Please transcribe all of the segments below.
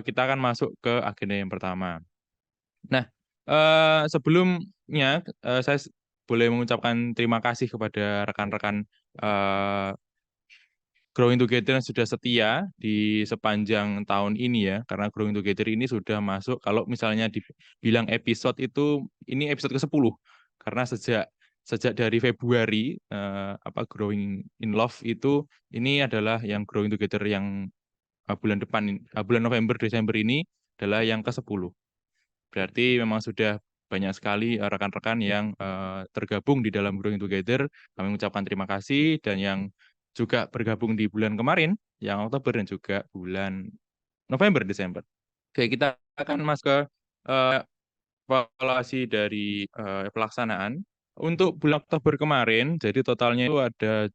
kita akan masuk ke agenda yang pertama. Nah, sebelumnya, saya boleh mengucapkan terima kasih kepada rekan-rekan, eee, Growing Together yang sudah setia di sepanjang tahun ini ya, karena Growing Together ini sudah masuk kalau misalnya dibilang episode itu, ini episode ke-10. Karena sejak dari Februari, Growing in Love itu, ini adalah yang Growing Together yang, bulan November, Desember ini adalah yang ke-10. Berarti memang sudah banyak sekali, rekan-rekan yang, tergabung di dalam Growing Together. Kami mengucapkan terima kasih dan yang juga bergabung di bulan kemarin, yang Oktober dan juga bulan November, Desember. Oke, kita akan masuk ke, eee, evaluasi dari, pelaksanaan. Untuk bulan Oktober kemarin, jadi totalnya itu ada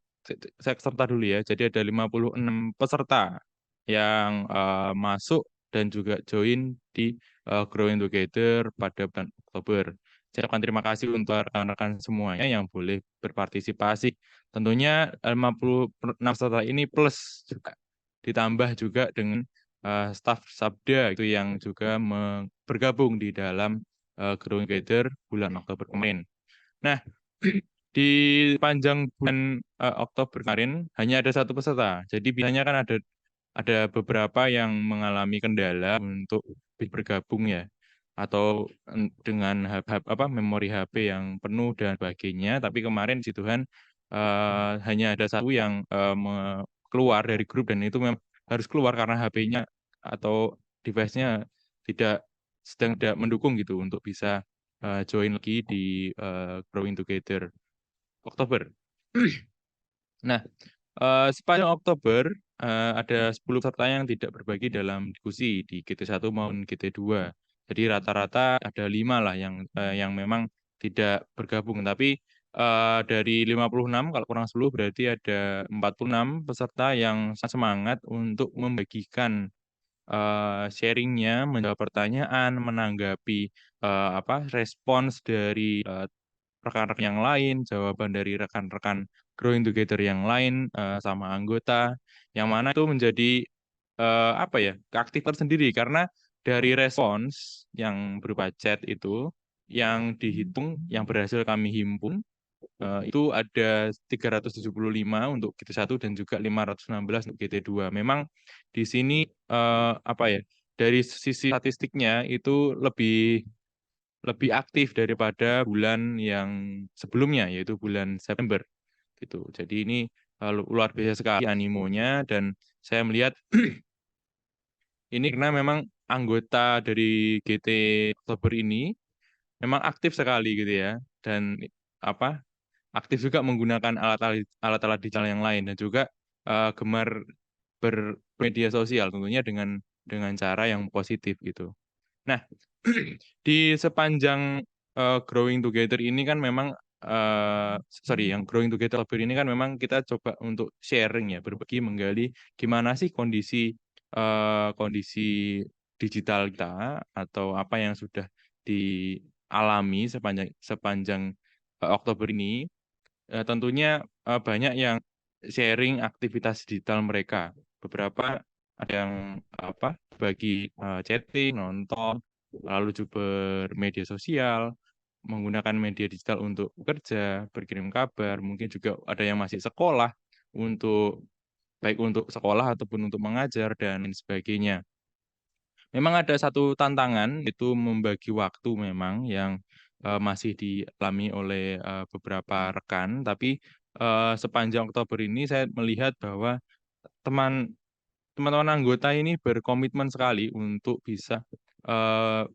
saya serta dulu ya, jadi ada 56 peserta yang, masuk dan juga join di, Growing Together pada bulan Oktober. Saya ucapkan terima kasih untuk rekan-rekan semuanya yang boleh berpartisipasi. Tentunya 56 peserta ini plus juga ditambah juga dengan, staf Sabda itu yang juga bergabung di dalam, Growing Together bulan Oktober kemarin. Nah, di panjang bulan, Oktober kemarin hanya ada satu peserta. Jadi biasanya kan ada beberapa yang mengalami kendala untuk bergabung ya, atau, dengan memori HP yang penuh dan sebagainya. Tapi kemarin puji Tuhan, hanya ada satu yang, keluar dari grup dan itu memang harus keluar karena HP-nya atau device-nya tidak sedang tidak mendukung gitu untuk bisa, join lagi di, Growing Together Oktober. Nah, sepanjang Oktober, ada 10 peserta yang tidak berbagi dalam diskusi di GT1 maupun GT2. Jadi rata-rata ada 5 lah yang memang tidak bergabung. Tapi, dari 56 kalau kurang 10 berarti ada 46 peserta yang sangat semangat untuk membagikan, sharing-nya, menjawab pertanyaan, menanggapi, respons dari, rekan-rekan yang lain, jawaban dari rekan-rekan Growing Together yang lain, sama anggota, yang mana itu menjadi, keaktifan sendiri karena dari respons yang berupa chat itu, yang dihitung, yang berhasil kami himpun, itu ada 375 untuk GT1 dan juga 516 untuk GT2. Memang di sini, dari sisi statistiknya itu lebih lebih aktif daripada bulan yang sebelumnya, yaitu bulan September, gitu. Jadi ini, luar biasa sekali animonya dan saya melihat ini karena memang anggota dari GT Oktober ini memang aktif sekali gitu ya, dan apa, aktif juga menggunakan alat-alat digital yang lain dan juga, gemar bermedia sosial tentunya dengan cara yang positif gitu. Nah, di sepanjang, Growing Together ini kan memang, yang Growing Together Oktober ini kan memang kita coba untuk sharing ya, berbagi, menggali gimana sih kondisi digital kita atau apa yang sudah dialami sepanjang sepanjang, Oktober ini. Tentunya, banyak yang sharing aktivitas digital mereka. Beberapa ada yang, bagi, chatting, nonton, lalu juga bermedia sosial, menggunakan media digital untuk bekerja, berkirim kabar, mungkin juga ada yang masih sekolah baik untuk sekolah ataupun untuk mengajar dan lain sebagainya. Memang ada satu tantangan, itu membagi waktu memang yang, masih dialami oleh, beberapa rekan, tapi, sepanjang Oktober ini saya melihat bahwa teman teman-teman anggota ini berkomitmen sekali untuk bisa,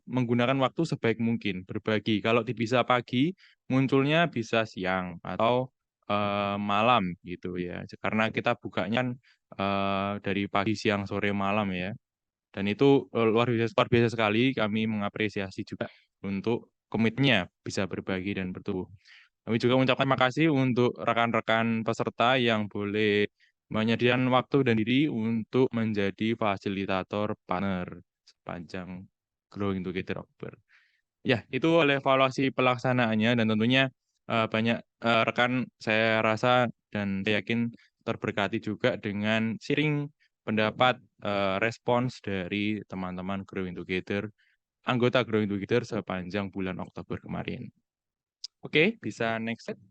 menggunakan waktu sebaik mungkin, berbagi. Kalau bisa pagi, munculnya bisa siang atau, malam gitu ya. Karena kita bukanya kan, dari pagi, siang, sore, malam ya. Dan itu, luar biasa sekali, kami mengapresiasi juga untuk komitmennya bisa berbagi dan bertumbuh. Kami juga mengucapkan terima kasih untuk rekan-rekan peserta yang boleh menyediakan waktu dan diri untuk menjadi fasilitator partner sepanjang Growing Together Oktober. Ya, itu oleh evaluasi pelaksanaannya dan tentunya, banyak, rekan saya rasa dan saya yakin terberkati juga dengan sharing, pendapat respons dari teman-teman Growing Together, anggota Growing Together sepanjang bulan Oktober kemarin. Oke, bisa next slide.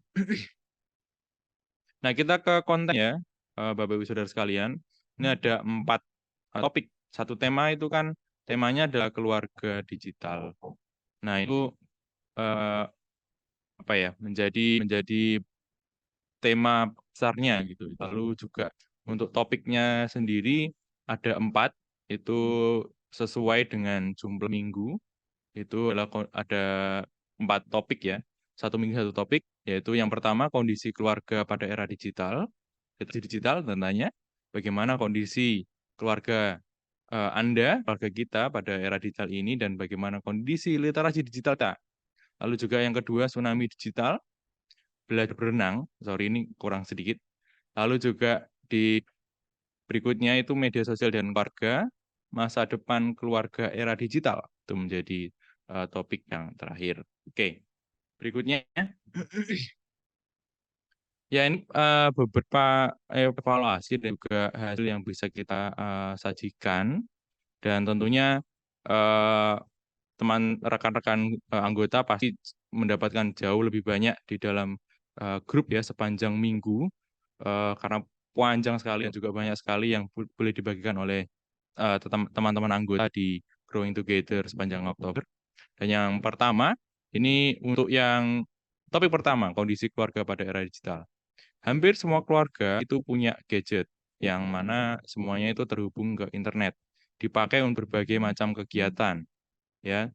Nah, kita ke konten ya, Bapak Ibu Saudara sekalian. Ini ada 4 topik. Satu tema itu kan temanya adalah keluarga digital. Nah, itu eh, apa ya? Menjadi tema besarnya gitu. Lalu juga untuk topiknya sendiri ada 4, itu sesuai dengan jumlah minggu. Itu adalah ada 4 topik ya. Satu minggu satu topik, yaitu yang pertama kondisi keluarga pada era digital. Literasi digital tentanya bagaimana kondisi keluarga Anda, keluarga kita pada era digital ini dan bagaimana kondisi literasi digital kita. Lalu juga yang kedua tsunami digital, belajar berenang, sorry ini kurang sedikit. Lalu juga di berikutnya itu media sosial dan keluarga, masa depan keluarga era digital. Itu menjadi topik yang terakhir. Oke, berikutnya. Ya, ini beberapa evaluasi dan juga hasil yang bisa kita sajikan. Dan tentunya eh, teman rekan-rekan anggota pasti mendapatkan jauh lebih banyak di dalam grup ya sepanjang minggu karena panjang sekali dan juga banyak sekali yang boleh dibagikan oleh teman-teman anggota di Growing Together sepanjang Oktober. Dan yang pertama, ini untuk yang topik pertama, kondisi keluarga pada era digital. Hampir semua keluarga itu punya gadget yang mana semuanya itu terhubung ke internet, dipakai untuk berbagai macam kegiatan, ya,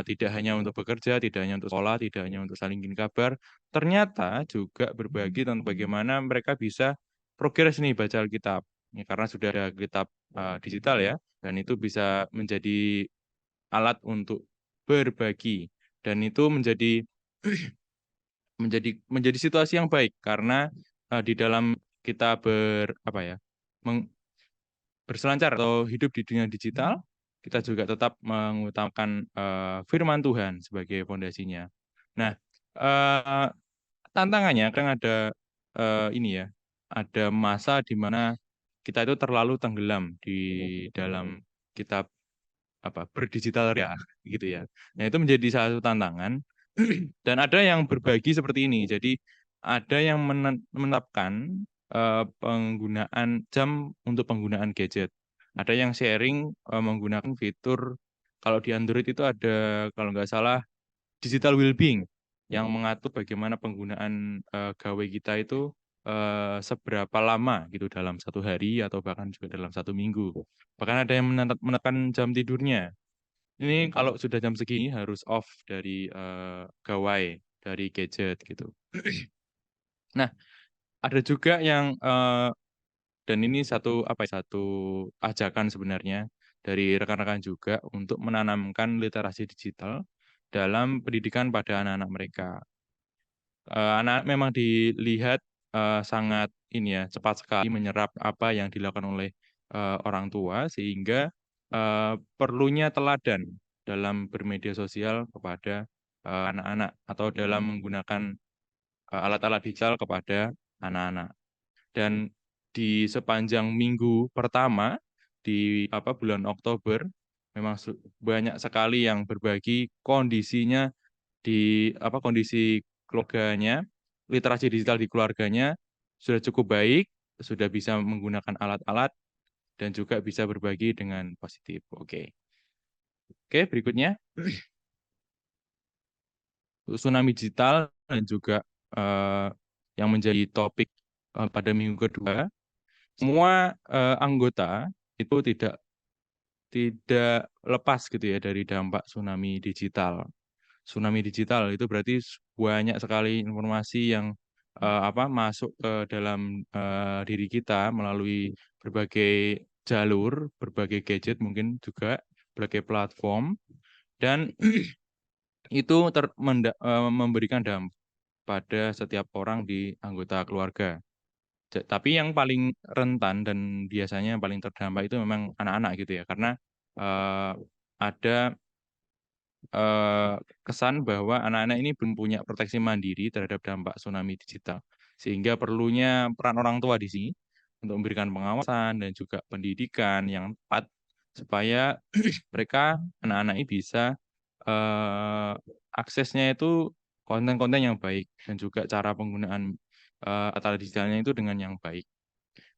tidak hanya untuk bekerja, tidak hanya untuk sekolah, tidak hanya untuk saling kirim kabar, ternyata juga berbagi tentang bagaimana mereka bisa progres nih baca Alkitab, ya, karena sudah ada kitab digital ya, dan itu bisa menjadi alat untuk berbagi, dan itu menjadi menjadi situasi yang baik karena di dalam kita apa ya berselancar atau hidup di dunia digital, kita juga tetap mengutamakan firman Tuhan sebagai fondasinya. Nah, eh, tantangannya kan ada ini ya, ada masa di mana kita itu terlalu tenggelam di dalam kitab apa berdigital ya gitu ya. Nah, itu menjadi salah satu tantangan dan ada yang berbagi seperti ini. Jadi ada yang menetapkan penggunaan jam untuk penggunaan gadget. Ada yang sharing menggunakan fitur kalau di Android itu ada kalau nggak salah digital well-being yang mengatur bagaimana penggunaan gawe kita itu seberapa lama gitu dalam satu hari atau bahkan juga dalam satu minggu. Bahkan ada yang menekan jam tidurnya. Ini kalau sudah jam segini harus off dari gawai, dari gadget gitu. Nah, ada juga yang dan ini satu apa ya, satu ajakan sebenarnya dari rekan-rekan juga untuk menanamkan literasi digital dalam pendidikan pada anak-anak mereka. Anak memang dilihat sangat ini ya cepat sekali menyerap apa yang dilakukan oleh orang tua sehingga perlunya teladan dalam bermedia sosial kepada anak-anak atau dalam menggunakan alat-alat digital kepada anak-anak. Dan di sepanjang minggu pertama di apa bulan Oktober memang banyak sekali yang berbagi kondisinya di apa kondisi keluarganya, literasi digital di keluarganya sudah cukup baik, sudah bisa menggunakan alat-alat dan juga bisa berbagi dengan positif. Oke. Oke, berikutnya tsunami digital dan juga eh, yang menjadi topik pada minggu kedua, semua anggota itu tidak lepas gitu ya dari dampak tsunami digital. Tsunami digital itu berarti banyak sekali informasi yang apa masuk ke dalam diri kita melalui berbagai jalur, berbagai gadget mungkin juga berbagai platform dan itu memberikan dampak pada setiap orang di anggota keluarga. Tapi yang paling rentan dan biasanya yang paling terdampak itu memang anak-anak gitu ya, karena eh, ada eh, kesan bahwa anak-anak ini belum punya proteksi mandiri terhadap dampak tsunami digital. Sehingga perlunya peran orang tua di sini untuk memberikan pengawasan dan juga pendidikan yang tepat supaya mereka anak-anak ini bisa, eee, aksesnya itu konten-konten yang baik dan juga cara penggunaan, tata digitalnya itu dengan yang baik.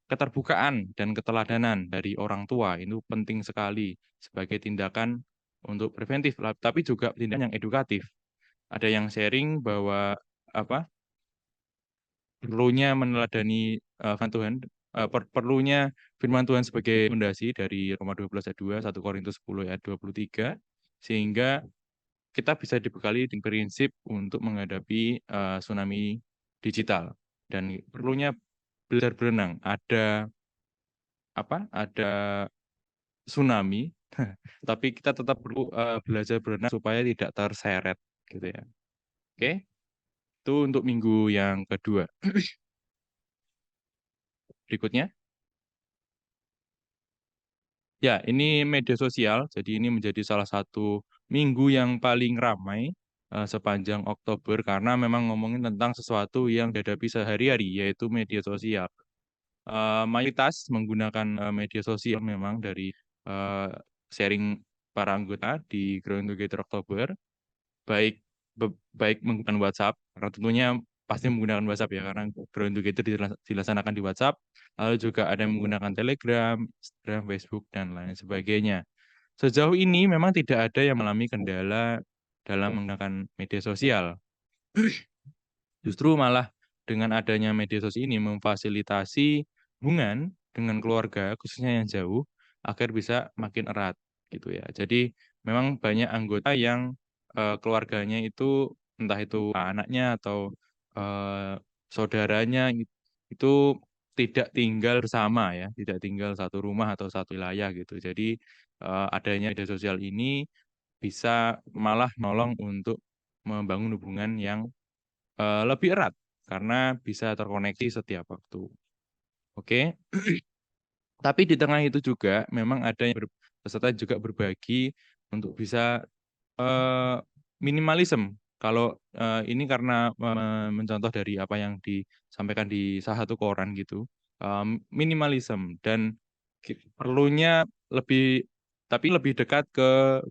Keterbukaan dan keteladanan dari orang tua itu penting sekali sebagai tindakan untuk preventif tapi juga tindakan yang edukatif. Ada yang sharing bahwa, apa, perlunya meneladani, firman Tuhan, perlunya firman Tuhan sebagai fondasi dari Roma 12 ayat 2, 1 Korintus 10 ayat 23, sehingga kita bisa dibekali dengan prinsip untuk menghadapi, tsunami digital dan perlunya belajar berenang. Ada tsunami, tapi kita tetap perlu, belajar berenang supaya tidak terseret, gitu ya. Oke, itu untuk minggu yang kedua. Berikutnya, ya ini media sosial, jadi ini menjadi salah satu minggu yang paling ramai, sepanjang Oktober karena memang ngomongin tentang sesuatu yang dihadapi sehari-hari, yaitu media sosial. Mayoritas menggunakan, media sosial memang dari, eee, sharing para anggota di Growing Together Oktober. Baik baik menggunakan WhatsApp, karena tentunya pasti menggunakan WhatsApp ya, karena Growing Together dilaksanakan di WhatsApp, lalu juga ada yang menggunakan Telegram, Instagram, Facebook, dan lain sebagainya. Sejauh ini memang tidak ada yang mengalami kendala dalam menggunakan media sosial. Justru malah dengan adanya media sosial ini memfasilitasi hubungan dengan keluarga, khususnya yang jauh, agar bisa makin erat, gitu ya. Jadi memang banyak anggota yang, keluarganya itu, entah itu anaknya atau, eee, saudaranya itu tidak tinggal bersama ya, tidak tinggal satu rumah atau satu wilayah gitu. Jadi, adanya media sosial ini bisa malah nolong untuk membangun hubungan yang lebih erat, karena bisa terkoneksi setiap waktu. Oke, tapi di tengah itu juga memang ada yang peserta juga berbagi untuk bisa, eee, minimalism. Kalau, ini karena mencontoh dari apa yang disampaikan di salah satu koran gitu, minimalism dan perlunya lebih tapi lebih dekat ke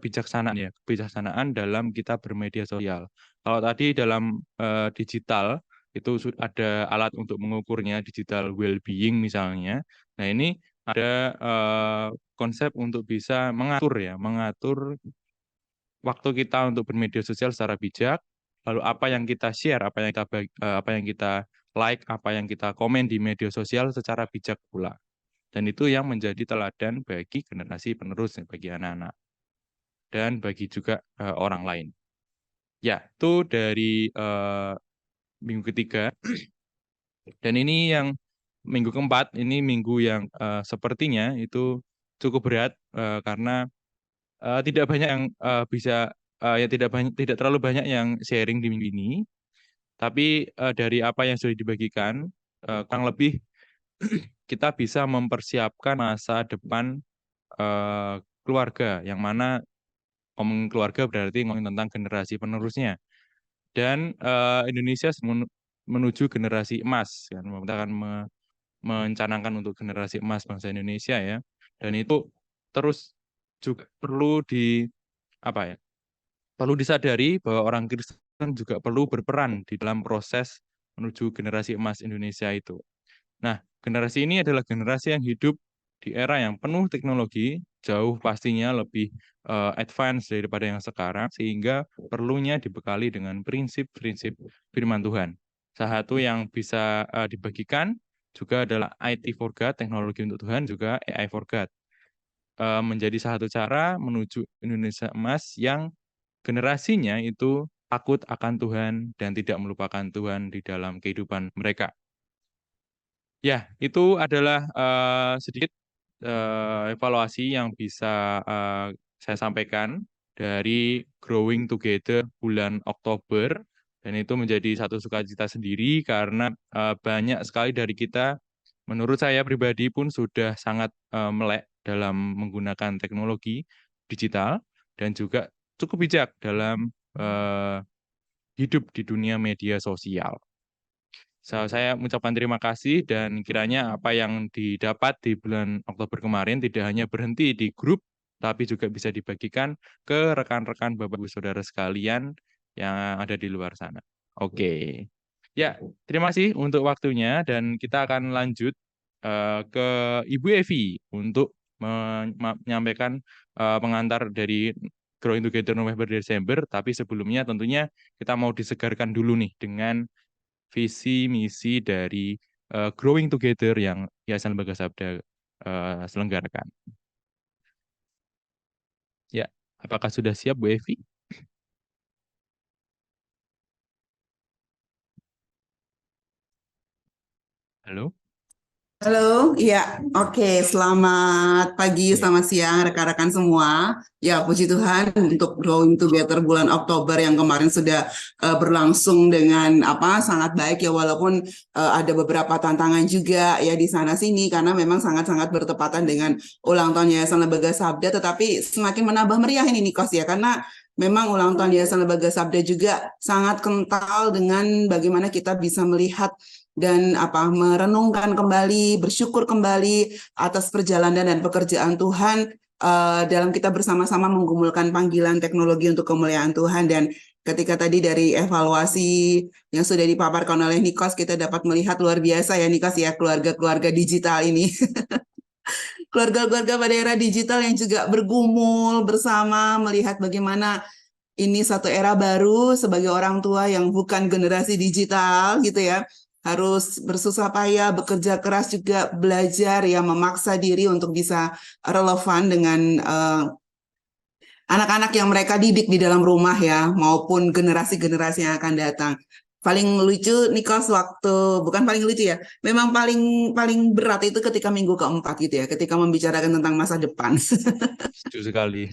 bijaksanaan ya, kebijaksanaan dalam kita bermedia sosial. Kalau tadi dalam, digital itu ada alat untuk mengukurnya, digital well-being misalnya. Nah ini ada, konsep untuk bisa mengatur ya, mengatur waktu kita untuk bermedia sosial secara bijak, lalu apa yang kita share, apa yang kita like, apa yang kita komen di media sosial secara bijak pula. Dan itu yang menjadi teladan bagi generasi penerus, ya, bagi anak-anak, dan bagi juga, orang lain. Ya, itu dari, minggu ketiga. Dan ini yang minggu keempat, ini minggu yang, sepertinya itu cukup berat, karena, tidak banyak yang, ya tidak terlalu banyak yang sharing di minggu ini, tapi, dari apa yang sudah dibagikan, kurang lebih kita bisa mempersiapkan masa depan, keluarga, yang mana ngomongin keluarga berarti ngomongin tentang generasi penerusnya. Dan, Indonesia menuju generasi emas kan, pemerintah akan mencanangkan untuk generasi emas bangsa Indonesia ya, dan itu terus juga perlu apa ya, perlu disadari bahwa orang Kristen juga perlu berperan di dalam proses menuju generasi emas Indonesia itu. Nah, generasi ini adalah generasi yang hidup di era yang penuh teknologi, jauh pastinya lebih, advance daripada yang sekarang, sehingga perlunya dibekali dengan prinsip-prinsip firman Tuhan. Salah satu yang bisa, dibagikan juga adalah IT for God, teknologi untuk Tuhan, juga AI for God. Menjadi salah satu cara menuju Indonesia emas yang generasinya itu takut akan Tuhan dan tidak melupakan Tuhan di dalam kehidupan mereka. Ya, itu adalah, sedikit, evaluasi yang bisa, saya sampaikan dari Growing Together bulan Oktober, dan itu menjadi satu sukacita sendiri karena, banyak sekali dari kita, menurut saya pribadi pun sudah sangat, melek dalam menggunakan teknologi digital dan juga cukup bijak dalam, hidup di dunia media sosial. Saya mengucapkan terima kasih dan kiranya apa yang didapat di bulan Oktober kemarin tidak hanya berhenti di grup, tapi juga bisa dibagikan ke rekan-rekan Bapak Ibu Saudara sekalian yang ada di luar sana. Oke. Ya, terima kasih untuk waktunya dan kita akan lanjut ke Ibu Evi untuk menyampaikan pengantar dari Growing Together November Desember, tapi sebelumnya tentunya kita mau disegarkan dulu nih dengan visi misi dari Growing Together yang Yayasan Lembaga Sabda selenggarakan. Ya, apakah sudah siap Bu Evi? Halo? Halo, ya, oke. Selamat pagi, Ya. selamat siang, rekan-rekan semua. Ya, puji Tuhan untuk Growing Together bulan Oktober yang kemarin sudah berlangsung dengan sangat baik ya, walaupun ada beberapa tantangan juga ya di sana sini karena memang sangat-sangat bertepatan dengan ulang tahun Yayasan Lembaga Sabda, tetapi semakin menambah meriah ini Nikos ya, karena memang ulang tahun Yayasan Lembaga Sabda juga sangat kental dengan bagaimana kita bisa melihat dan merenungkan kembali, bersyukur kembali atas perjalanan dan pekerjaan Tuhan dalam kita bersama-sama menggumulkan panggilan teknologi untuk kemuliaan Tuhan. Dan ketika tadi dari evaluasi yang sudah dipaparkan oleh Nikos, kita dapat melihat luar biasa ya Nikos ya, keluarga-keluarga digital ini. Keluarga-keluarga pada era digital yang juga bergumul bersama melihat bagaimana ini satu era baru sebagai orang tua yang bukan generasi digital gitu ya, harus bersusah payah, bekerja keras juga, belajar ya, memaksa diri untuk bisa relevan dengan anak-anak yang mereka didik di dalam rumah ya, maupun generasi-generasi yang akan datang. Paling lucu Nikos bukan paling lucu ya, memang paling paling berat itu ketika minggu keempat gitu ya, ketika membicarakan tentang masa depan. Setuju sekali.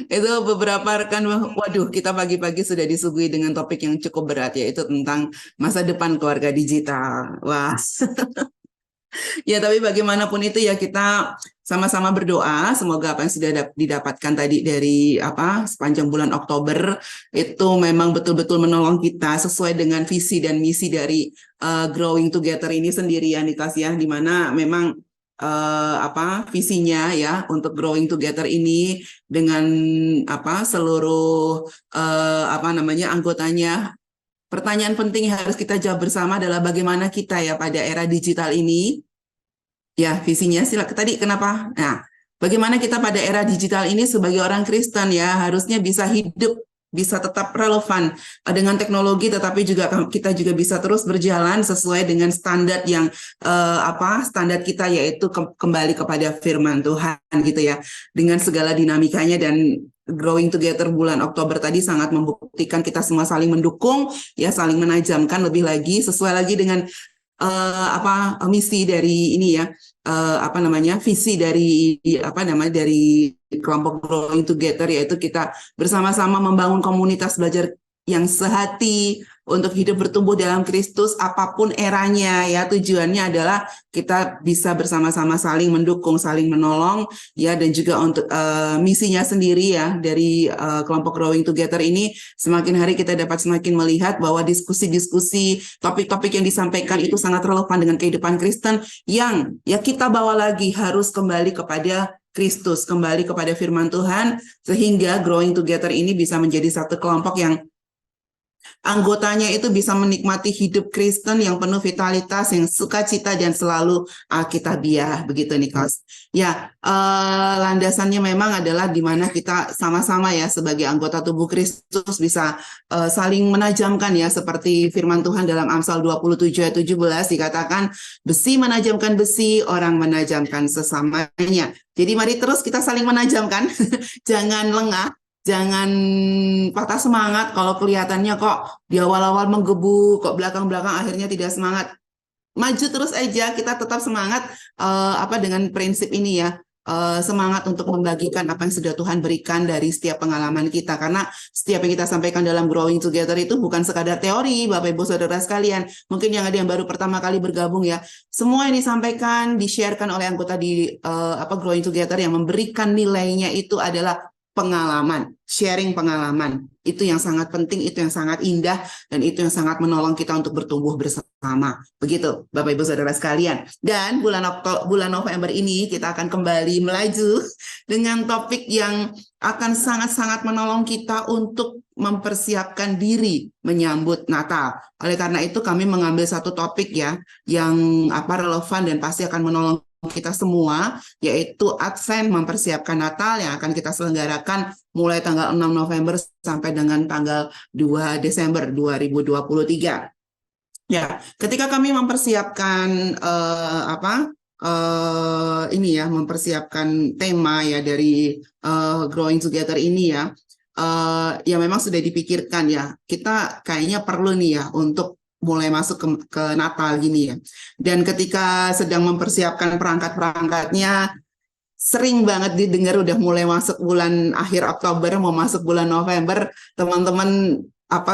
Itu beberapa rekan, waduh, kita pagi-pagi sudah disuguhi dengan topik yang cukup berat, yaitu tentang masa depan keluarga digital. Wah, ya tapi bagaimanapun itu ya kita sama-sama berdoa, semoga apa yang sudah didapatkan tadi dari sepanjang bulan Oktober itu memang betul-betul menolong kita sesuai dengan visi dan misi dari Growing Together ini sendiri ya Nikas ya, di mana memang visinya ya untuk Growing Together ini dengan seluruh anggotanya. Pertanyaan penting yang harus kita jawab bersama adalah bagaimana kita ya pada era digital ini. Ya, visinya tadi kenapa? Nah, bagaimana kita pada era digital ini sebagai orang Kristen ya harusnya bisa hidup, bisa tetap relevan dengan teknologi, tetapi juga kita juga bisa terus berjalan sesuai dengan standar yang standar kita, yaitu kembali kepada firman Tuhan gitu ya, dengan segala dinamikanya. Dan Growing Together bulan Oktober tadi sangat membuktikan kita semua saling mendukung ya, saling menajamkan lebih lagi sesuai lagi dengan misi dari ini ya, visi dari dari kelompok Growing Together, yaitu kita bersama-sama membangun komunitas belajar yang sehati untuk hidup bertumbuh dalam Kristus apapun eranya ya. Tujuannya adalah kita bisa bersama-sama saling mendukung, saling menolong ya, dan juga untuk misinya sendiri ya dari kelompok Growing Together ini, semakin hari kita dapat semakin melihat bahwa diskusi-diskusi, topik-topik yang disampaikan itu sangat relevan dengan kehidupan Kristen yang ya kita bawa lagi harus kembali kepada Kristus, kembali kepada firman Tuhan, sehingga Growing Together ini bisa menjadi satu kelompok yang anggotanya itu bisa menikmati hidup Kristen yang penuh vitalitas, yang sukacita dan selalu alkitabiah, begitu Nikos. Ya, landasannya memang adalah di mana kita sama-sama ya sebagai anggota tubuh Kristus bisa saling menajamkan ya, seperti firman Tuhan dalam Amsal 27 ayat 17 dikatakan, besi menajamkan besi, orang menajamkan sesamanya. Jadi mari terus kita saling menajamkan, jangan lengah. Jangan patah semangat kalau kelihatannya kok di awal-awal menggebu, kok belakang-belakang akhirnya tidak semangat. Maju terus aja, kita tetap semangat dengan prinsip ini ya. Semangat untuk membagikan apa yang sudah Tuhan berikan dari setiap pengalaman kita, karena setiap yang kita sampaikan dalam Growing Together itu bukan sekadar teori, Bapak Ibu Saudara sekalian. Mungkin yang ada yang baru pertama kali bergabung ya, semua yang disampaikan, di-sharekan oleh anggota di Growing Together yang memberikan nilainya itu adalah pengalaman, sharing pengalaman. Itu yang sangat penting, itu yang sangat indah, dan itu yang sangat menolong kita untuk bertumbuh bersama. Begitu, Bapak Ibu Saudara sekalian. Dan bulan November ini kita akan kembali melaju dengan topik yang akan sangat-sangat menolong kita untuk mempersiapkan diri menyambut Natal. Oleh karena itu kami mengambil satu topik ya yang relevan dan pasti akan menolong kita semua, yaitu Advent mempersiapkan Natal yang akan kita selenggarakan mulai tanggal 6 November sampai dengan tanggal 2 Desember 2023. Ya, ketika kami mempersiapkan mempersiapkan tema ya dari Growing Together ini ya, ya memang sudah dipikirkan ya, kita kayaknya perlu nih ya untuk mulai masuk ke Natal gini ya. Dan ketika sedang mempersiapkan perangkat-perangkatnya, sering banget didengar udah mulai masuk bulan akhir Oktober, mau masuk bulan November, teman-teman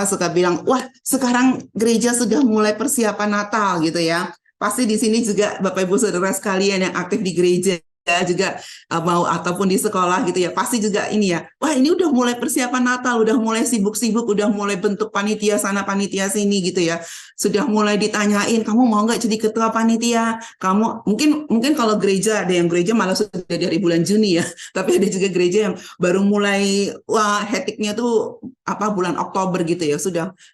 suka bilang, wah sekarang gereja sudah mulai persiapan Natal gitu ya. Pasti di sini juga Bapak Ibu Saudara sekalian yang aktif di gereja juga mau ataupun di sekolah gitu ya, pasti juga ini ya, wah ini udah mulai persiapan Natal, udah mulai sibuk-sibuk, udah mulai bentuk panitia sana panitia sini gitu ya, sudah mulai ditanyain kamu mau nggak jadi ketua panitia, kamu mungkin kalau gereja, ada yang gereja malah sudah dari bulan Juni ya, tapi ada juga gereja yang baru mulai, wah hektiknya tuh bulan Oktober gitu ya,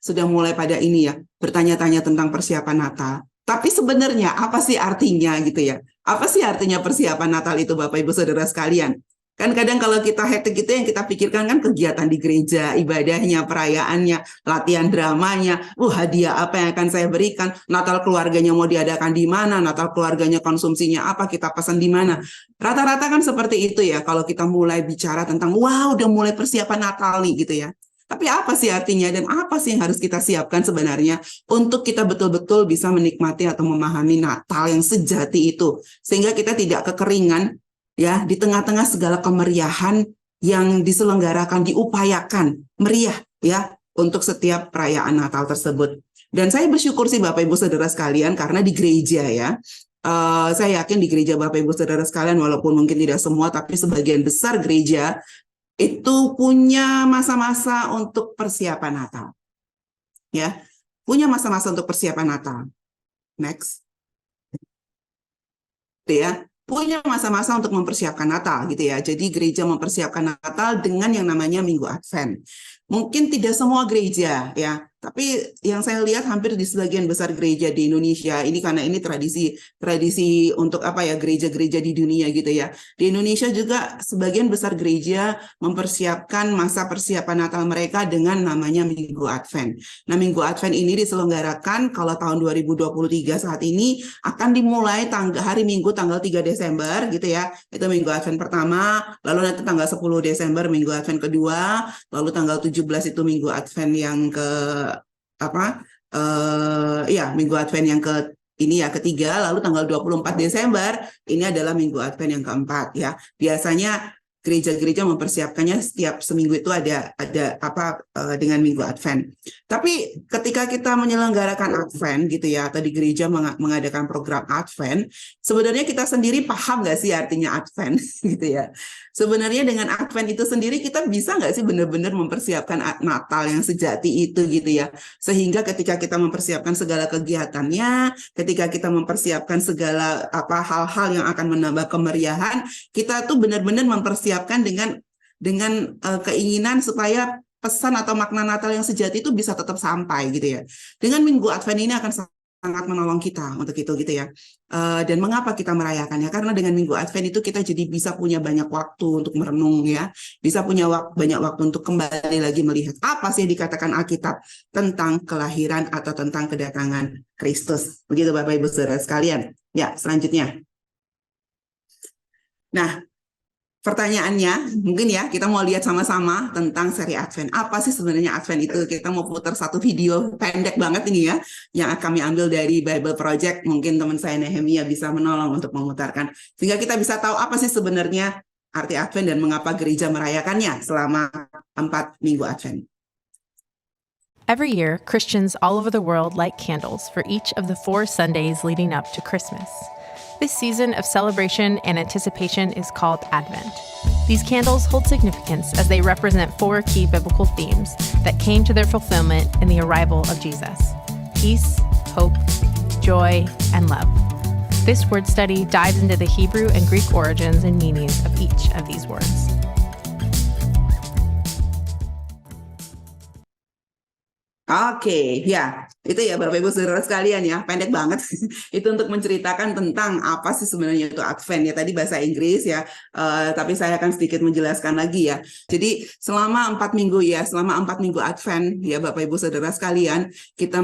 sudah mulai pada ini ya, bertanya-tanya tentang persiapan Natal. Tapi sebenarnya apa sih artinya gitu ya? Apa sih artinya persiapan Natal itu Bapak Ibu Saudara sekalian? Kan kadang kalau kita hektik itu yang kita pikirkan kan kegiatan di gereja, ibadahnya, perayaannya, latihan dramanya, hadiah apa yang akan saya berikan, Natal keluarganya mau diadakan di mana, Natal keluarganya konsumsinya apa, kita pesan di mana. Rata-rata kan seperti itu ya kalau kita mulai bicara tentang wow udah mulai persiapan Natal nih gitu ya. Tapi apa sih artinya dan apa sih yang harus kita siapkan sebenarnya untuk kita betul-betul bisa menikmati atau memahami Natal yang sejati itu. Sehingga kita tidak kekeringan ya di tengah-tengah segala kemeriahan yang diselenggarakan, diupayakan meriah ya untuk setiap perayaan Natal tersebut. Dan saya bersyukur sih Bapak Ibu Saudara sekalian karena di gereja ya, saya yakin di gereja Bapak Ibu Saudara sekalian walaupun mungkin tidak semua tapi sebagian besar gereja itu punya masa-masa untuk persiapan Natal. Ya, punya masa-masa untuk persiapan Natal. Next. Ya, punya masa-masa untuk mempersiapkan Natal gitu ya. Jadi gereja mempersiapkan Natal dengan yang namanya Minggu Advent. Mungkin tidak semua gereja ya, tapi yang saya lihat hampir di sebagian besar gereja di Indonesia ini karena ini tradisi untuk gereja-gereja di dunia gitu ya. Di Indonesia juga sebagian besar gereja mempersiapkan masa persiapan Natal mereka dengan namanya Minggu Advent. Nah, Minggu Advent ini diselenggarakan kalau tahun 2023 saat ini akan dimulai hari Minggu tanggal 3 Desember gitu ya. Itu Minggu Advent pertama, lalu nanti tanggal 10 Desember Minggu Advent kedua, lalu tanggal 17 itu Minggu Advent yang Minggu Advent yang ketiga, lalu tanggal 24 Desember ini adalah Minggu Advent yang keempat ya. Biasanya gereja-gereja mempersiapkannya setiap seminggu itu ada dengan Minggu Advent. Tapi ketika kita menyelenggarakan Advent gitu ya, atau di gereja mengadakan program Advent, sebenarnya kita sendiri paham nggak sih artinya Advent gitu ya? Sebenarnya dengan Advent itu sendiri kita bisa nggak sih benar-benar mempersiapkan Natal yang sejati itu gitu ya? Sehingga ketika kita mempersiapkan segala kegiatannya, ketika kita mempersiapkan segala hal-hal yang akan menambah kemeriahan, kita tuh benar-benar mempersiapkan dengan keinginan supaya pesan atau makna Natal yang sejati itu bisa tetap sampai gitu ya. Dengan Minggu Advent ini akan sangat menolong kita untuk itu gitu ya. Dan mengapa kita merayakannya? Karena dengan Minggu Advent itu kita jadi bisa punya banyak waktu untuk merenung ya, bisa punya banyak waktu untuk kembali lagi melihat apa sih yang dikatakan Alkitab tentang kelahiran atau tentang kedatangan Kristus. Begitu Bapak Ibu Saudara sekalian. Ya, selanjutnya. Nah, pertanyaannya, mungkin ya kita mau lihat sama-sama tentang seri Advent. Apa sih sebenarnya Advent itu? Kita mau putar satu video pendek banget ini ya, yang kami ambil dari Bible Project. Mungkin teman saya Nehemia bisa menolong untuk memutarkan. Sehingga kita bisa tahu apa sih sebenarnya arti Advent dan mengapa gereja merayakannya selama 4 minggu Advent. Every year, Christians all over the world light candles for each of the 4 Sundays leading up to Christmas. This season of celebration and anticipation is called Advent. These candles hold significance as they represent 4 key biblical themes that came to their fulfillment in the arrival of Jesus: peace, hope, joy, and love. This word study dives into the Hebrew and Greek origins and meanings of each of these words. Oke, ya, itu ya Bapak Ibu Saudara sekalian ya, pendek banget. Itu untuk menceritakan tentang apa sih sebenarnya itu Advent ya. Tadi bahasa Inggris ya, tapi saya akan sedikit menjelaskan lagi ya. Jadi selama 4 minggu ya, selama 4 minggu Advent ya Bapak Ibu Saudara sekalian, kita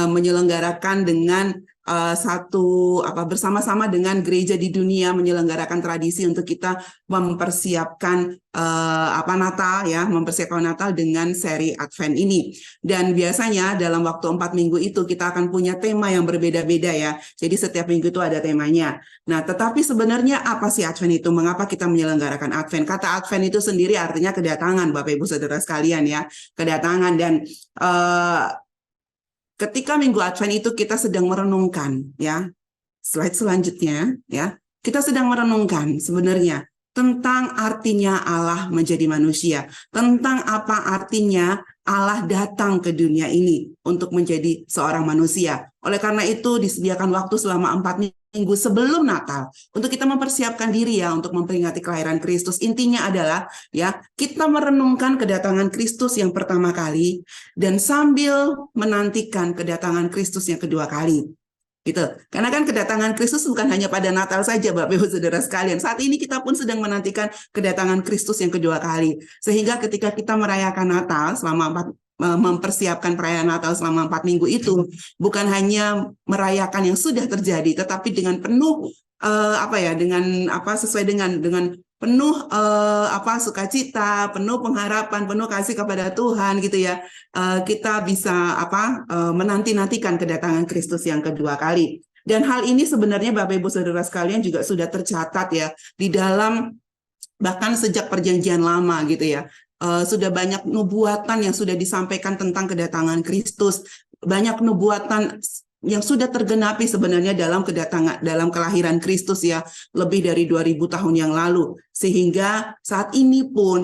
menyelenggarakan dengan bersama-sama dengan gereja di dunia menyelenggarakan tradisi untuk kita mempersiapkan Natal ya, mempersiapkan Natal dengan seri Advent ini. Dan biasanya dalam waktu 4 minggu itu kita akan punya tema yang berbeda-beda ya. Jadi setiap minggu itu ada temanya. Nah, tetapi sebenarnya apa sih Advent itu? Mengapa kita menyelenggarakan Advent? Kata Advent itu sendiri artinya kedatangan Bapak Ibu Saudara sekalian ya, kedatangan. Dan ketika minggu Advent itu kita sedang merenungkan ya, slide selanjutnya ya, kita sedang merenungkan sebenarnya tentang artinya Allah menjadi manusia, tentang apa artinya Allah datang ke dunia ini untuk menjadi seorang manusia. Oleh karena itu disediakan waktu selama 4 minggu sebelum Natal untuk kita mempersiapkan diri ya untuk memperingati kelahiran Kristus. Intinya adalah ya, kita merenungkan kedatangan Kristus yang pertama kali dan sambil menantikan kedatangan Kristus yang kedua kali. Gitu. Karena kan kedatangan Kristus bukan hanya pada Natal saja Bapak Ibu Saudara sekalian. Saat ini kita pun sedang menantikan kedatangan Kristus yang kedua kali. Sehingga ketika kita merayakan Natal selama mempersiapkan perayaan Natal selama 4 minggu itu bukan hanya merayakan yang sudah terjadi, tetapi dengan penuh sesuai dengan penuh sukacita, penuh pengharapan, penuh kasih kepada Tuhan gitu ya. Kita bisa menanti-nantikan kedatangan Kristus yang kedua kali. Dan hal ini sebenarnya Bapak Ibu Saudara sekalian juga sudah tercatat ya di dalam, bahkan sejak Perjanjian Lama gitu ya. Sudah banyak nubuatan yang sudah disampaikan tentang kedatangan Kristus. Banyak nubuatan yang sudah tergenapi sebenarnya dalam kelahiran Kristus ya, lebih dari 2000 tahun yang lalu. Sehingga saat ini pun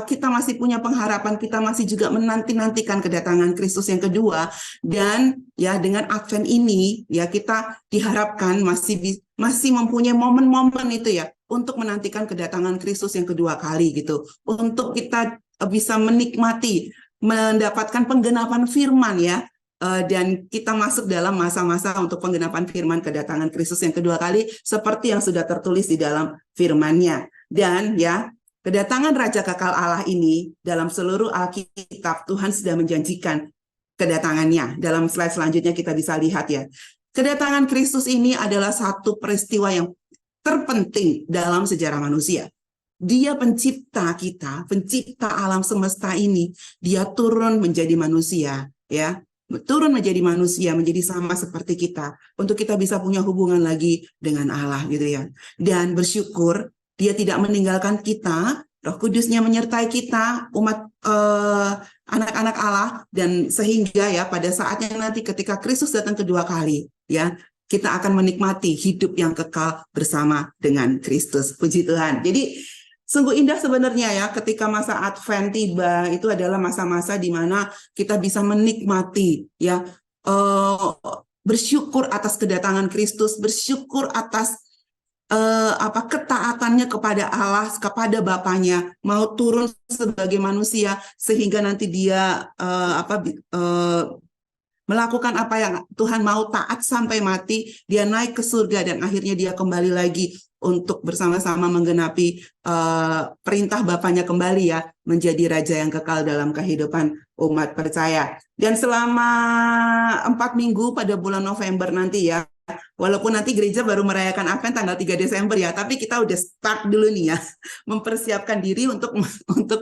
kita masih punya pengharapan, kita masih juga menanti-nantikan kedatangan Kristus yang kedua. Dan ya dengan Advent ini ya kita diharapkan masih mempunyai momen-momen itu ya untuk menantikan kedatangan Kristus yang kedua kali gitu. Untuk kita bisa menikmati, mendapatkan penggenapan firman ya. Dan kita masuk dalam masa-masa untuk penggenapan firman kedatangan Kristus yang kedua kali seperti yang sudah tertulis di dalam firman-Nya. Dan ya, kedatangan Raja Kekal Allah ini dalam seluruh Alkitab Tuhan sudah menjanjikan kedatangannya. Dalam slide selanjutnya kita bisa lihat ya. Kedatangan Kristus ini adalah satu peristiwa yang terpenting dalam sejarah manusia. Dia pencipta kita, pencipta alam semesta ini. Dia turun menjadi manusia ya. Turun menjadi manusia, menjadi sama seperti kita, untuk kita bisa punya hubungan lagi dengan Allah gitu ya. Dan bersyukur dia tidak meninggalkan kita, Roh Kudusnya menyertai kita, umat anak-anak Allah, dan sehingga ya pada saatnya nanti ketika Kristus datang kedua kali ya, kita akan menikmati hidup yang kekal bersama dengan Kristus. Puji Tuhan. Jadi sungguh indah sebenarnya ya ketika masa Advent tiba, itu adalah masa-masa di mana kita bisa menikmati ya, bersyukur atas kedatangan Kristus, bersyukur atas ketaatannya kepada Allah, kepada Bapaknya, mau turun sebagai manusia sehingga nanti dia melakukan apa yang Tuhan mau, taat sampai mati, dia naik ke surga dan akhirnya dia kembali lagi untuk bersama-sama menggenapi perintah Bapaknya kembali ya, menjadi Raja yang kekal dalam kehidupan umat percaya. Dan selama 4 minggu pada bulan November nanti ya, walaupun nanti gereja baru merayakan Advent tanggal 3 Desember ya, tapi kita udah start dulu nih ya, mempersiapkan diri untuk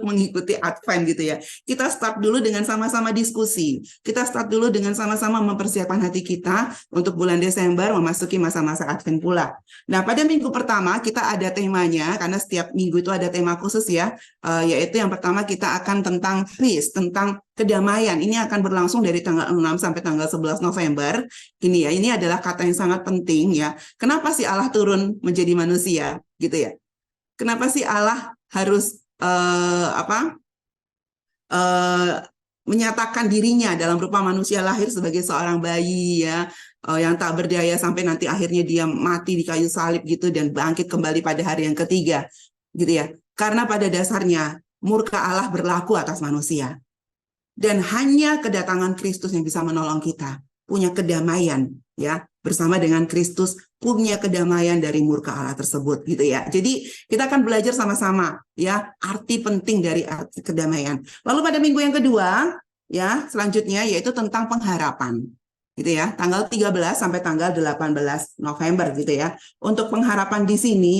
mengikuti Advent gitu ya. Kita start dulu dengan sama-sama diskusi. Kita start dulu dengan sama-sama mempersiapkan hati kita untuk bulan Desember memasuki masa-masa Advent pula. Nah, pada minggu pertama kita ada temanya, karena setiap minggu itu ada tema khusus ya, yaitu yang pertama kita akan tentang peace, tentang kedamaian. Ini akan berlangsung dari tanggal 6 sampai tanggal 11 November. Ini ya, ini adalah kata yang sangat penting ya. Kenapa sih Allah turun menjadi manusia gitu ya? Kenapa sih Allah harus menyatakan dirinya dalam rupa manusia, lahir sebagai seorang bayi ya, yang tak berdaya sampai nanti akhirnya dia mati di kayu salib gitu dan bangkit kembali pada hari yang ketiga gitu ya. Karena pada dasarnya murka Allah berlaku atas manusia. Dan hanya kedatangan Kristus yang bisa menolong kita punya kedamaian ya, bersama dengan Kristus punya kedamaian dari murka Allah tersebut gitu ya. Jadi kita akan belajar sama-sama ya arti penting dari arti kedamaian. Lalu pada minggu yang kedua ya selanjutnya yaitu tentang pengharapan gitu ya, tanggal 13 sampai tanggal 18 November gitu ya. Untuk pengharapan di sini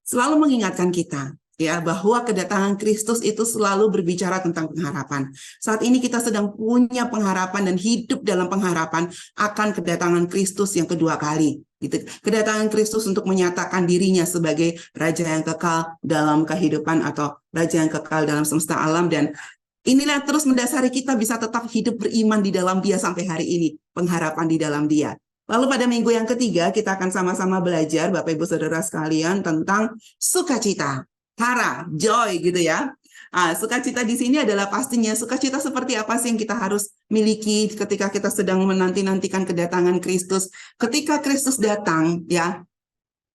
selalu mengingatkan kita ya bahwa kedatangan Kristus itu selalu berbicara tentang pengharapan. Saat ini kita sedang punya pengharapan dan hidup dalam pengharapan akan kedatangan Kristus yang kedua kali. Gitu. Kedatangan Kristus untuk menyatakan dirinya sebagai Raja yang kekal dalam kehidupan atau Raja yang kekal dalam semesta alam, dan inilah terus mendasari kita bisa tetap hidup beriman di dalam Dia sampai hari ini, pengharapan di dalam Dia. Lalu pada minggu yang ketiga kita akan sama-sama belajar Bapak Ibu Saudara sekalian tentang sukacita. Hara, joy gitu ya. Sukacita di sini adalah pastinya sukacita seperti apa sih yang kita harus miliki ketika kita sedang menanti-nantikan kedatangan Kristus. Ketika Kristus datang ya,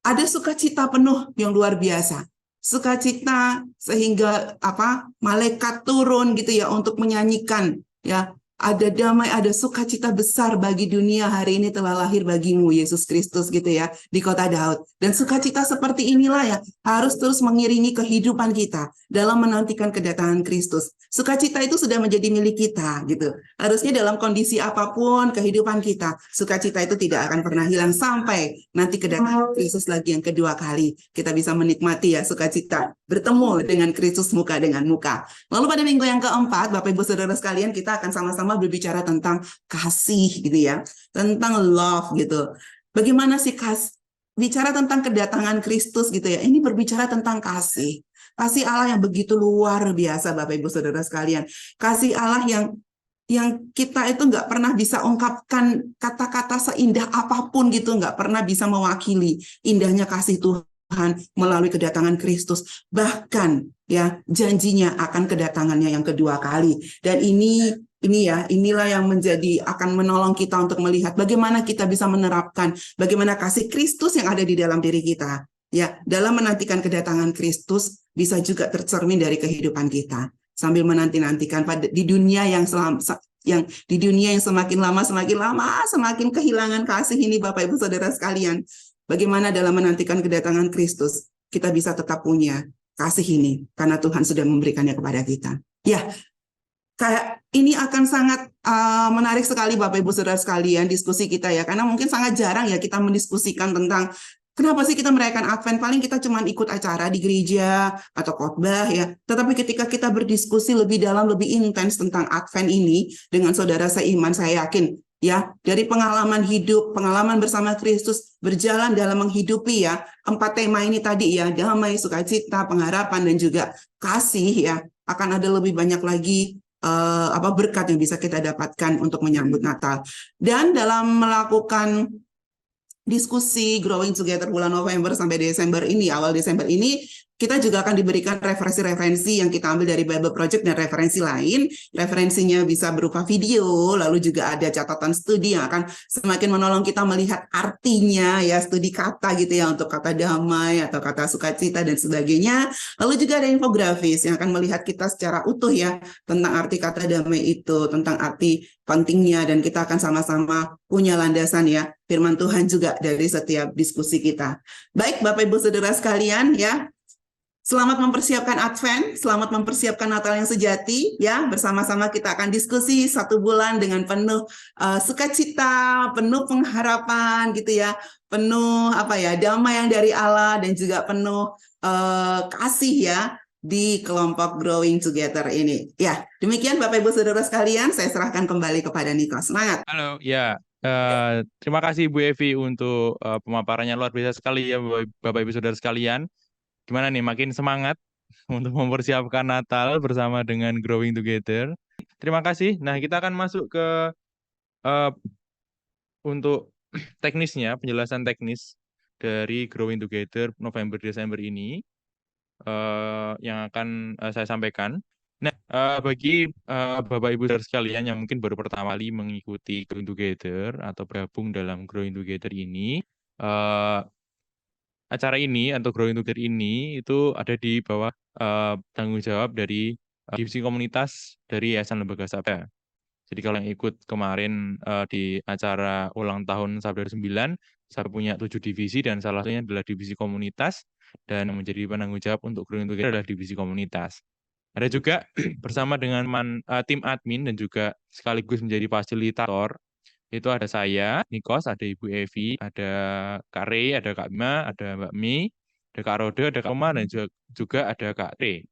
ada sukacita penuh yang luar biasa. Sukacita sehingga malaikat turun gitu ya untuk menyanyikan ya. Ada damai, ada sukacita besar bagi dunia, hari ini telah lahir bagimu Yesus Kristus gitu ya di kota Daud. Dan sukacita seperti inilah ya harus terus mengiringi kehidupan kita dalam menantikan kedatangan Kristus. Sukacita itu sudah menjadi milik kita gitu. Harusnya dalam kondisi apapun kehidupan kita, sukacita itu tidak akan pernah hilang sampai nanti kedatangan Kristus lagi yang kedua kali. Kita bisa menikmati ya sukacita bertemu dengan Kristus muka dengan muka. Lalu pada minggu yang keempat, Bapak Ibu Saudara sekalian, kita akan sama-sama berbicara tentang kasih gitu ya, tentang love gitu. Bagaimana sih bicara tentang kedatangan Kristus gitu ya, ini berbicara tentang kasih. Kasih Allah yang begitu luar biasa Bapak Ibu Saudara sekalian. Kasih Allah yang kita itu nggak pernah bisa ungkapkan kata-kata seindah apapun gitu, nggak pernah bisa mewakili indahnya kasih Tuhan melalui kedatangan Kristus. Bahkan ya janjinya akan kedatangannya yang kedua kali. Dan inilah yang akan menolong kita untuk melihat bagaimana kita bisa menerapkan bagaimana kasih Kristus yang ada di dalam diri kita. Ya, dalam menantikan kedatangan Kristus bisa juga tercermin dari kehidupan kita sambil menanti-nantikan di dunia yang semakin lama semakin kehilangan kasih ini Bapak Ibu Saudara sekalian. Bagaimana dalam menantikan kedatangan Kristus kita bisa tetap punya kasih ini karena Tuhan sudah memberikannya kepada kita. Ya, kayak ini akan sangat menarik sekali Bapak Ibu Saudara sekalian diskusi kita ya, karena mungkin sangat jarang ya kita mendiskusikan tentang kenapa sih kita merayakan Advent. Paling kita cuma ikut acara di gereja atau khotbah ya. Tetapi ketika kita berdiskusi lebih dalam, lebih intens tentang Advent ini dengan saudara seiman, saya yakin ya dari pengalaman hidup, pengalaman bersama Kristus, berjalan dalam menghidupi ya 4 tema ini tadi ya, damai, sukacita, pengharapan dan juga kasih ya, akan ada lebih banyak lagi berkat yang bisa kita dapatkan untuk menyambut Natal. Dan dalam melakukan diskusi Growing Together bulan November sampai Desember ini, awal Desember ini, kita juga akan diberikan referensi-referensi yang kita ambil dari Bible Project dan referensi lain. Referensinya bisa berupa video, lalu juga ada catatan studi yang akan semakin menolong kita melihat artinya ya, studi kata gitu ya untuk kata damai atau kata sukacita dan sebagainya. Lalu juga ada infografis yang akan melihat kita secara utuh ya tentang arti kata damai itu, tentang arti pentingnya, dan kita akan sama-sama punya landasan ya firman Tuhan juga dari setiap diskusi kita. Baik Bapak Ibu Saudara sekalian ya, selamat mempersiapkan Advent, selamat mempersiapkan Natal yang sejati ya. Bersama-sama kita akan diskusi 1 bulan dengan penuh sukacita, penuh pengharapan gitu ya, penuh damai yang dari Allah dan juga penuh kasih ya di kelompok Growing Together ini. Ya, demikian Bapak Ibu Saudara sekalian, saya serahkan kembali kepada Niko. Semangat. Halo, ya. Terima kasih Bu Evi untuk pemaparannya luar biasa sekali ya Bapak Ibu Saudara sekalian. Gimana nih, makin semangat untuk mempersiapkan Natal bersama dengan Growing Together. Terima kasih. Nah, kita akan masuk ke untuk teknisnya, penjelasan teknis dari Growing Together November-Desember ini. yang akan saya sampaikan. Nah, bagi Bapak Ibu saudara sekalian yang mungkin baru pertama kali mengikuti Growing Together atau bergabung dalam Growing Together ini, eh, acara ini atau Growing Together ini itu ada di bawah tanggung jawab dari divisi komunitas dari Yayasan Lembaga Sabda. Jadi kalau yang ikut kemarin di acara ulang tahun Sabda 9, saya punya 7 divisi dan salah satunya adalah divisi komunitas dan yang menjadi penanggung jawab untuk Growing Together adalah divisi komunitas. Ada juga bersama dengan tim admin dan juga sekaligus menjadi fasilitator itu ada saya, Nikos, ada Ibu Evi, ada Kak Rey, ada Kak Bima, ada Mbak Mi, ada Kak Rode, ada Kak Oma, dan juga ada Kak Rey.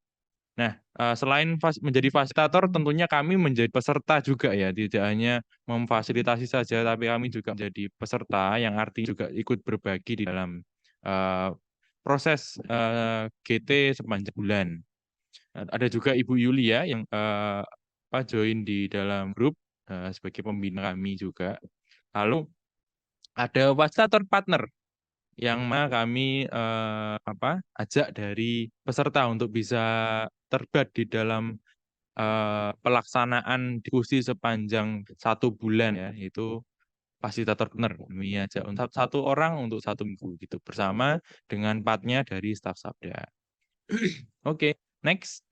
Nah, selain menjadi fasilitator, tentunya kami menjadi peserta juga ya, tidak hanya memfasilitasi saja, tapi kami juga menjadi peserta yang artinya juga ikut berbagi di dalam proses GT sepanjang bulan. Ada juga Ibu Yulia yang join di dalam grup sebagai pembina kami juga. Lalu ada fasilitator partner yang mana kami ajak dari peserta untuk bisa terlibat di dalam pelaksanaan diskusi sepanjang 1 bulan ya, itu fasilitator partner. Kami ajak untuk 1 orang untuk 1 minggu gitu bersama dengan partnya dari staf Sabda. Oke, next.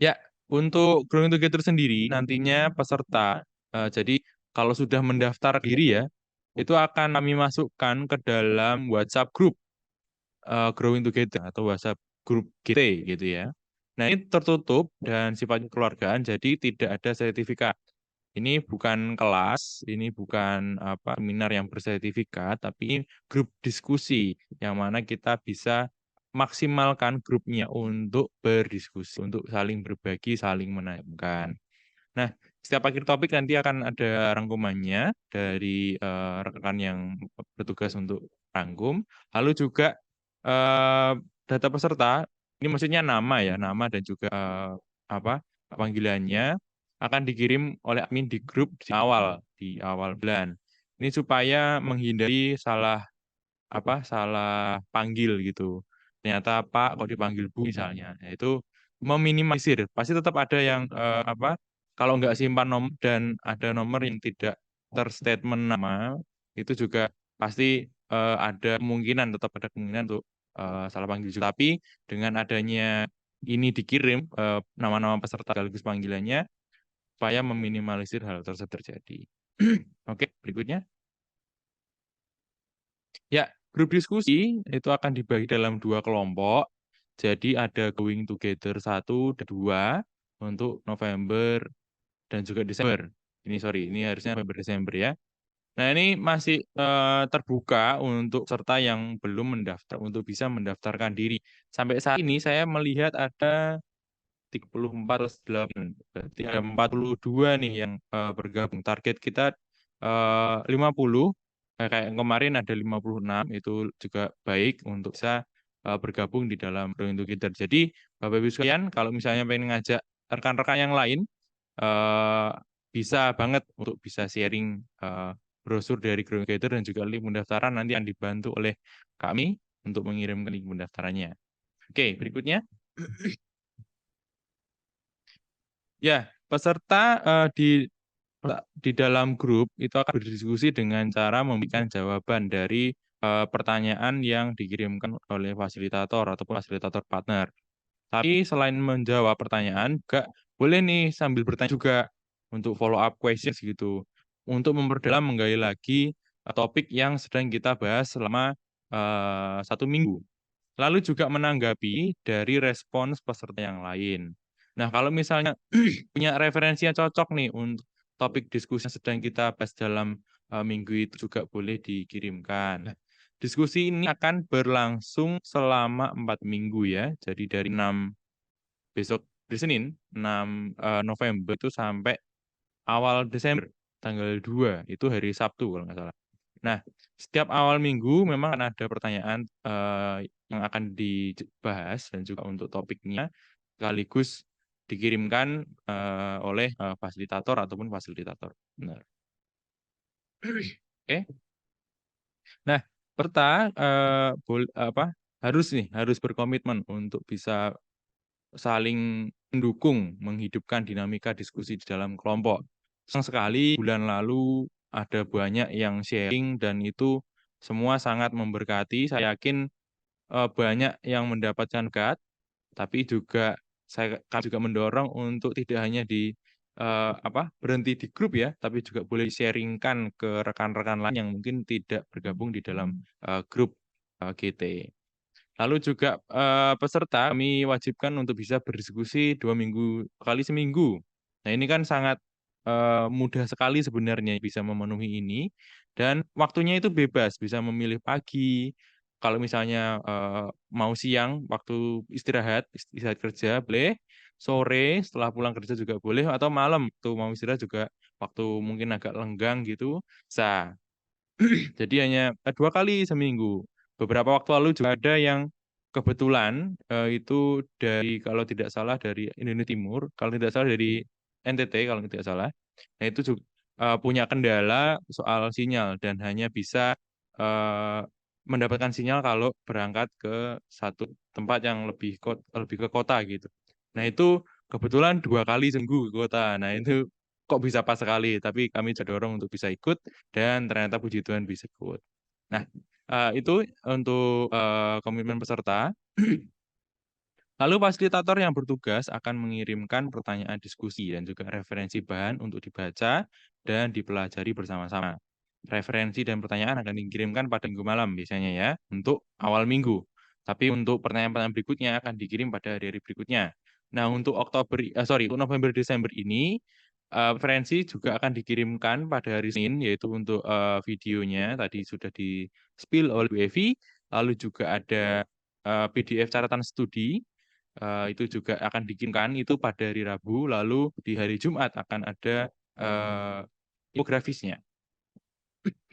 Ya, untuk Growing Together sendiri nantinya peserta, jadi kalau sudah mendaftar diri ya, itu akan kami masukkan ke dalam WhatsApp group Growing Together atau WhatsApp group GT gitu ya. Nah ini tertutup dan sifatnya keluargaan, jadi tidak ada sertifikat. Ini bukan kelas, ini bukan seminar yang bersertifikat, tapi grup diskusi yang mana kita bisa maksimalkan grupnya untuk berdiskusi, untuk saling berbagi, saling menanyakan. Nah, setiap akhir topik nanti akan ada rangkumannya dari rekan yang bertugas untuk rangkum. Lalu juga data peserta, ini maksudnya nama ya, nama dan juga panggilannya akan dikirim oleh admin di grup di awal bulan. Ini supaya menghindari salah panggil gitu. Ternyata Pak kok dipanggil Bu misalnya. Nah, itu meminimalisir. Pasti tetap ada yang kalau nggak simpan nomor dan ada nomor yang tidak terstatement nama, itu juga pasti ada kemungkinan, tetap ada kemungkinan untuk salah panggil juga. Tapi dengan adanya ini dikirim nama-nama peserta sekaligus panggilannya, supaya meminimalisir hal tersebut terjadi. Oke, berikutnya. Ya, grup diskusi itu akan dibagi dalam 2 kelompok. Jadi ada Going Together 1 dan 2 untuk November dan juga Desember. Ini harusnya November Desember ya. Nah, ini masih terbuka untuk peserta yang belum mendaftar untuk bisa mendaftarkan diri. Sampai saat ini saya melihat ada 34 plus 8. Berarti ada 42 nih yang bergabung. Target kita 50. Kayak kemarin ada 56, itu juga baik untuk bisa bergabung di dalam Growing Together. Jadi Bapak Ibu sekalian, kalau misalnya pengen ngajak rekan-rekan yang lain, bisa banget untuk bisa sharing brosur dari Growing Together dan juga link pendaftaran nanti akan dibantu oleh kami untuk mengirimkan link pendaftarannya. Oke, berikutnya. Ya, peserta di dalam grup itu akan berdiskusi dengan cara memberikan jawaban dari pertanyaan yang dikirimkan oleh fasilitator ataupun fasilitator partner. Tapi selain menjawab pertanyaan, juga boleh nih sambil bertanya juga untuk follow up questions gitu, untuk memperdalam menggali lagi topik yang sedang kita bahas selama 1 minggu. Lalu juga menanggapi dari respons peserta yang lain. Nah, kalau misalnya punya referensi yang cocok nih untuk topik diskusi yang sedang kita bahas dalam minggu itu juga boleh dikirimkan. Nah, diskusi ini akan berlangsung selama 4 minggu ya. Jadi dari 6 besok di Senin 6 November itu sampai awal Desember tanggal 2 itu hari Sabtu kalau nggak salah. Nah, setiap awal minggu memang akan ada pertanyaan yang akan dibahas dan juga untuk topiknya sekaligus dikirimkan oleh fasilitator ataupun fasilitator. Benar. Oke. Nah, peserta harus berkomitmen untuk bisa saling mendukung, menghidupkan dinamika diskusi di dalam kelompok. Senang sekali bulan lalu ada banyak yang sharing dan itu semua sangat memberkati. Saya yakin banyak yang mendapatkan guide, tapi juga kami juga mendorong untuk tidak hanya berhenti di grup ya, tapi juga boleh sharingkan ke rekan-rekan lain yang mungkin tidak bergabung di dalam grup GT. Lalu juga peserta kami wajibkan untuk bisa berdiskusi 2 minggu kali seminggu. Nah ini kan sangat mudah sekali sebenarnya bisa memenuhi ini dan waktunya itu bebas, bisa memilih pagi. Kalau misalnya mau siang waktu istirahat kerja boleh, sore setelah pulang kerja juga boleh, atau malam tuh mau istirahat juga waktu mungkin agak lenggang gitu bisa. Jadi hanya 2 kali seminggu. Beberapa waktu lalu juga ada yang kebetulan itu dari kalau tidak salah dari Indonesia Timur, kalau tidak salah dari NTT kalau tidak salah. Nah itu juga punya kendala soal sinyal dan hanya bisa eh, mendapatkan sinyal kalau berangkat ke satu tempat yang lebih ke kota gitu. Nah itu kebetulan 2 kali seminggu ke kota. Nah itu kok bisa pas sekali, tapi kami juga dorong untuk bisa ikut dan ternyata puji Tuhan bisa ikut. Nah, itu untuk komitmen peserta. Lalu fasilitator yang bertugas akan mengirimkan pertanyaan diskusi dan juga referensi bahan untuk dibaca dan dipelajari bersama-sama. Referensi dan pertanyaan akan dikirimkan pada minggu malam biasanya ya, untuk awal minggu. Tapi untuk pertanyaan-pertanyaan berikutnya akan dikirim pada hari-hari berikutnya. Nah, untuk untuk November Desember ini referensi juga akan dikirimkan pada hari Senin, yaitu untuk videonya tadi sudah di-spill oleh Bu Evi, lalu juga ada PDF catatan studi itu juga akan dikirimkan itu pada hari Rabu, lalu di hari Jumat akan ada infografisnya.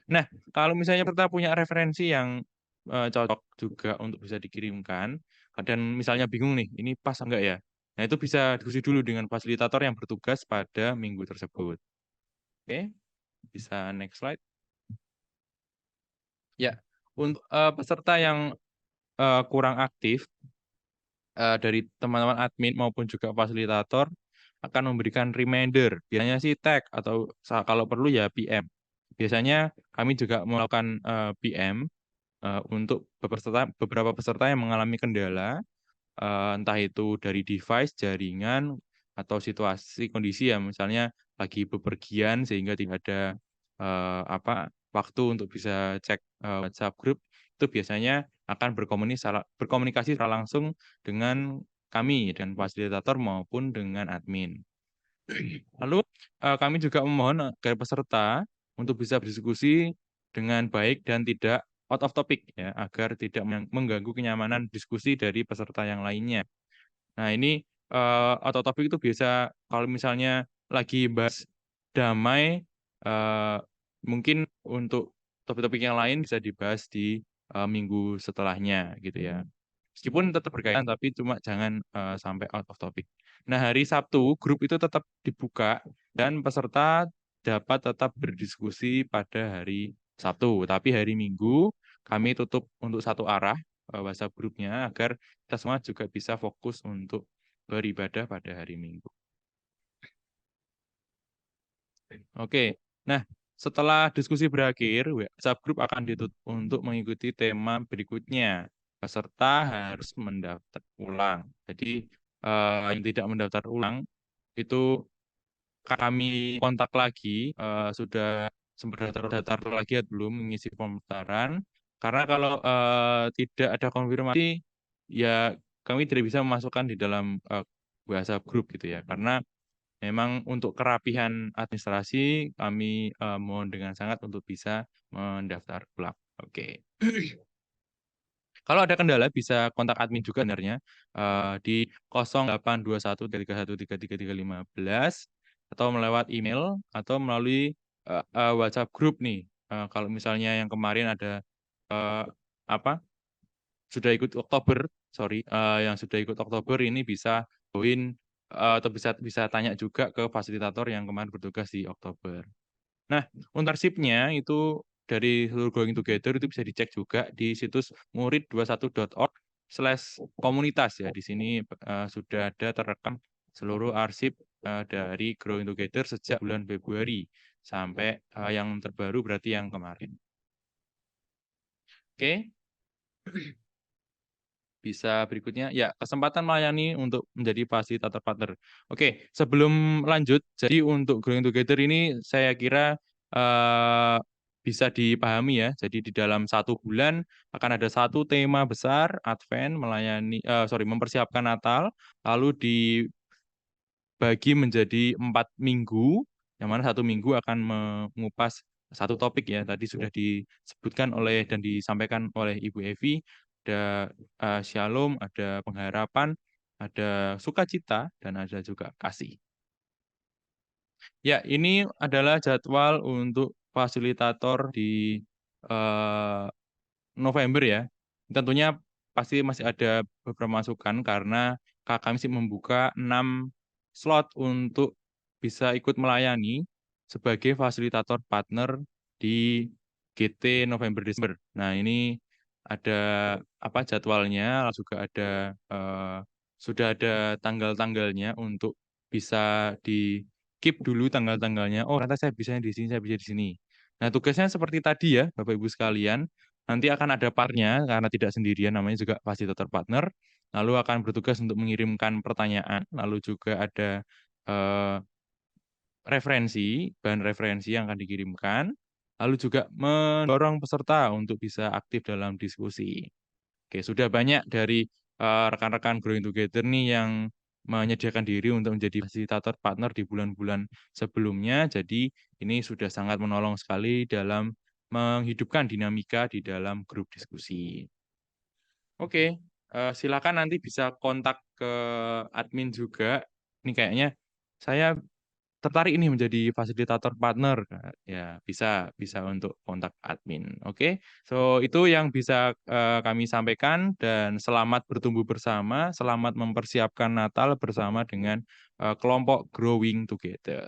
Nah, kalau misalnya kita punya referensi yang cocok juga untuk bisa dikirimkan, dan misalnya bingung nih, ini pas enggak ya? Nah, itu bisa diskusi dulu dengan fasilitator yang bertugas pada minggu tersebut. Oke, bisa next slide. Ya, untuk peserta yang kurang aktif, dari teman-teman admin maupun juga fasilitator akan memberikan reminder. Biasanya sih tag atau kalau perlu ya PM. Biasanya kami juga melakukan PM untuk beberapa peserta yang mengalami kendala, entah itu dari device, jaringan, atau situasi kondisi ya, misalnya lagi bepergian sehingga tidak ada waktu untuk bisa cek WhatsApp group, itu biasanya akan berkomunikasi secara langsung dengan kami, dengan fasilitator maupun dengan admin. Lalu kami juga memohon agar peserta untuk bisa berdiskusi dengan baik dan tidak out of topic ya, agar tidak mengganggu kenyamanan diskusi dari peserta yang lainnya. Nah, ini out of topic itu biasa kalau misalnya lagi bahas damai, mungkin untuk topik-topik yang lain bisa dibahas di minggu setelahnya gitu ya. Meskipun tetap berkaitan, tapi cuma jangan sampai out of topic. Nah, hari Sabtu grup itu tetap dibuka dan peserta dapat tetap berdiskusi pada hari Sabtu. Tapi hari Minggu kami tutup untuk satu arah WhatsApp grupnya agar kita semua juga bisa fokus untuk beribadah pada hari Minggu. Oke, nah setelah diskusi berakhir, WhatsApp group akan ditutup untuk mengikuti tema berikutnya. Peserta harus mendaftar ulang. Jadi yang tidak mendaftar ulang itu kami kontak lagi, sudah sempat daftar lagi atau belum mengisi pendaftaran. Karena kalau tidak ada konfirmasi, ya kami tidak bisa memasukkan di dalam WhatsApp group gitu ya. Karena memang untuk kerapihan administrasi kami mohon dengan sangat untuk bisa mendaftar ulang. Oke. Kalau ada kendala bisa kontak admin juga sebenarnya di 082131333315 atau melewat email atau melalui WhatsApp group nih. Kalau misalnya yang kemarin ada eh, sudah ikut Oktober, yang sudah ikut Oktober ini bisa join atau bisa tanya juga ke fasilitator yang kemarin bertugas di Oktober. Nah, untuk arsipnya itu dari seluruh Going Together itu bisa dicek juga di situs murid21.org /komunitas ya. Di sini sudah ada terekam seluruh arsip dari Growing Together sejak bulan Februari sampai yang terbaru berarti yang kemarin. Oke. Bisa berikutnya, ya, kesempatan melayani untuk menjadi fasilitator partner. Oke, sebelum lanjut, jadi untuk Growing Together ini saya kira bisa dipahami ya. Jadi di dalam 1 bulan akan ada 1 tema besar, Advent, mempersiapkan Natal, lalu dibagi menjadi 4 minggu, yang mana 1 minggu akan mengupas 1 topik ya. Tadi sudah disebutkan oleh dan disampaikan oleh Ibu Evi. Ada shalom, ada pengharapan, ada sukacita, dan ada juga kasih. Ya, ini adalah jadwal untuk fasilitator di November ya. Tentunya pasti masih ada beberapa masukan karena kami sih membuka 6 slot untuk bisa ikut melayani sebagai fasilitator partner di GT November Desember. Nah, ini ada jadwalnya, juga ada sudah ada tanggal-tanggalnya untuk bisa di-keep dulu tanggal-tanggalnya. Oh, ternyata saya bisanya di sini, saya bisa di sini. Nah, tugasnya seperti tadi ya, Bapak Ibu sekalian. Nanti akan ada partnya karena tidak sendirian, namanya juga fasilitator partner. Lalu akan bertugas untuk mengirimkan pertanyaan, lalu juga ada bahan referensi yang akan dikirimkan, lalu juga mendorong peserta untuk bisa aktif dalam diskusi. Oke, sudah banyak dari rekan-rekan Growing Together nih yang menyediakan diri untuk menjadi fasilitator partner di bulan-bulan sebelumnya. Jadi ini sudah sangat menolong sekali dalam menghidupkan dinamika di dalam grup diskusi. Oke, silakan nanti bisa kontak ke admin juga. Ini kayaknya saya tertarik ini menjadi fasilitator partner. Ya, bisa untuk kontak admin. Oke. So, itu yang bisa kami sampaikan dan selamat bertumbuh bersama, selamat mempersiapkan Natal bersama dengan kelompok Growing Together.